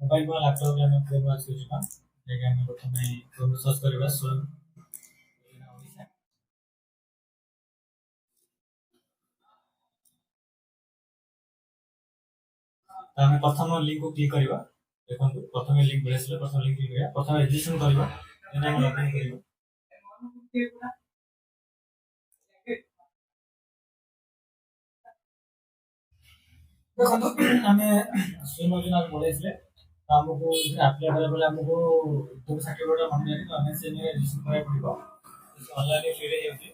Mobile में laptop में Chrome आज यूज का देखा हम प्रथम क्रोम सर्च करबा स्वयं आम प्रथम लिंक को क्लिक करबा देखो प्रथम लिंक मिले प्रथम लिंक क्लिक करबा प्रथम रजिस्ट्रेशन करबा देन हम लॉगिन करबा देखो आमे स्वयं योजना पढेसले हमको अप्लाई करला बेले हमको दो सर्टिफिकेट मांगे तो हमें से रजिस्ट्रेशन करबा पड़िबो ऑनलाइन फ्री रे होती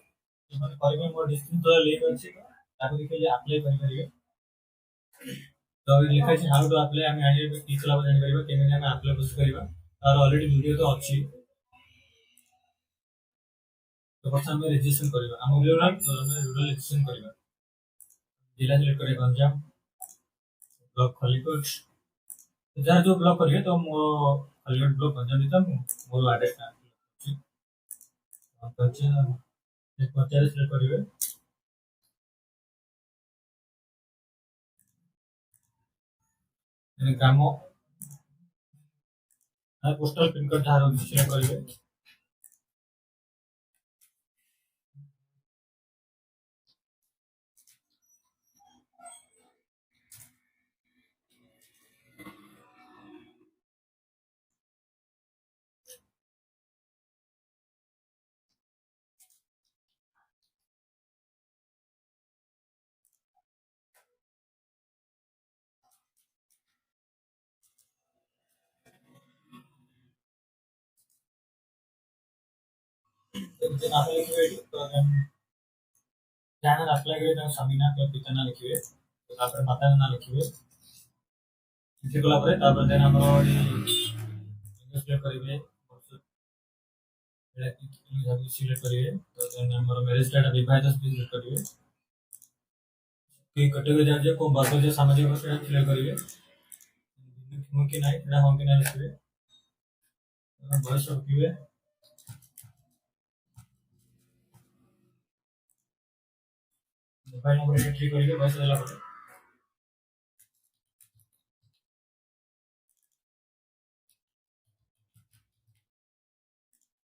मतलब करबे मोर डिस्टेंस तो लिंक अछि ताको देखले अप्लाई कर करिवे तो लिखा छै हाउ टू अप्लाई हम आगे टीचर ला जानि करबा केमे हम अप्लाई प्रोसेस करबा और ऑलरेडी वीडियो तो अछि तो प्रथम हम रजिस्ट्रेशन करबा हम रूरल रजिस्ट्रेशन करबा जिला सिलेक्ट करे गंजाम ब्लॉक खलीकोट जहाँ जो ब्लॉक करिए तो मो खलीकोट ब्लॉक गंजाम दिता मोर एड्रेस ना पंचायत सिलेक्ट करिवे ग्राम पोस्टल पिन कोड जहाँ सिलेक्ट करिवे देन आप लिखिवे तो जहाँ अप्लाई करे तो समीना के पिता ना लिखिवे तो तापर माता ना लिखिवे लिखि गला परे तापर देन हमरो इंग्लिश सिलेक्ट करिवे एला की सिलेक्ट करिवे तो देन हमरो मैरिज डाटा विवाहित सिलेक्ट करिवे कि कैटेगरी जाजे को वर्ग जे सामाजिक वर्ग सिलेक्ट करिवे मुमकिन नहीं एटा हम के ना लिखिवे बयस रखिवे मोबाइल नंबर एंट्री करिवे बयस देला परे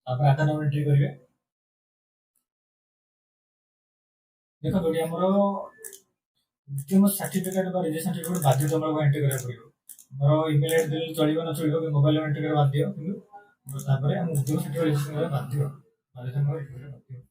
तापर आधार नंबर एंट्री करिवे देखो जोडी हमरो जो सर्टिफिकेट बा रजिस्ट्रेशन सर्टिफिकेट बाध्यतामूलक एंट्री करा पड़िबो मोर ईमेल आईडी देले चलिबो न चलिबो कि मोबाइल एंट्री करा बाध्य किंतु तापर हम उद्योग सर्टिफिकेट रजिस्ट्रेशन करा बाध्य बाध्यतामूलक एंट्री करा बाध्य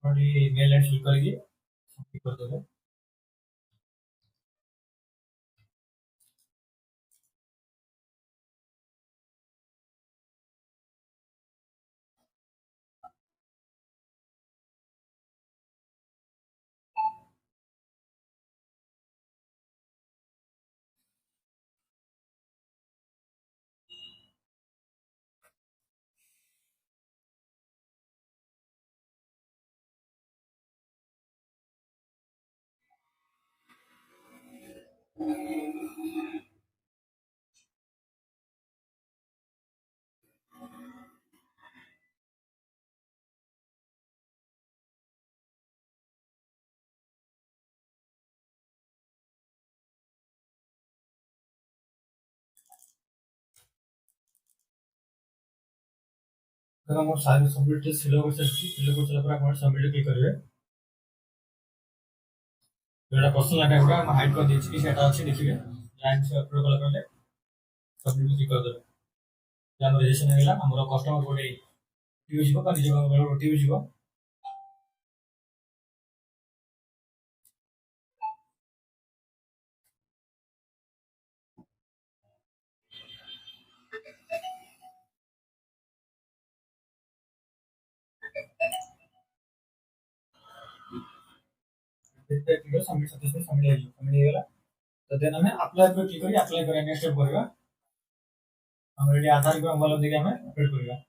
और ये ईमेल आईडी फिल करिए सबमिट कर देबो तो मोर सारे सबमिट सिलेबस सिलेबस चला पर आप सबमिट क्लिक करिवे जोड़ा क्वेश्चन लगा हुआ हम हाइड कर देछि कि सेटा अछि देखिबे ଲାଇନ୍ ସେ ଅପଲୋଡ଼ କଲା ପରେ ସବମିଟ୍ କ୍ଲିକ୍ କରିଦେବେ। ଆମର ରେଜିଷ୍ଟ୍ରେସନ୍ ହେଇଗଲା। ଆମର କଷ୍ଟମର ଗୋଟେ ଓଟିପି ଯିବ ବା ନିଜ ମୋବାଇଲ୍ ଓଟିପି ଯିବ। ସବମିଟ୍ ସକ୍ସେସଫୁଲି ସବମିଟ୍ ହେଇଗଲା। ତ ଦେନ୍ ଆମେ ଆପ୍ଲାଏ ଉପରେ କ୍ଲିକ୍ କରି ଆପ୍ଲାଏ କରିବା ନେକ୍ସଟ୍ ଷ୍ଟେପ୍ କରିବା। ଆମର ଏଠି ଆଧାରକୁ ମୋବାଇଲ୍ ଦେଇକି ଆମେ ଅପଡେଟ୍ କରିବା।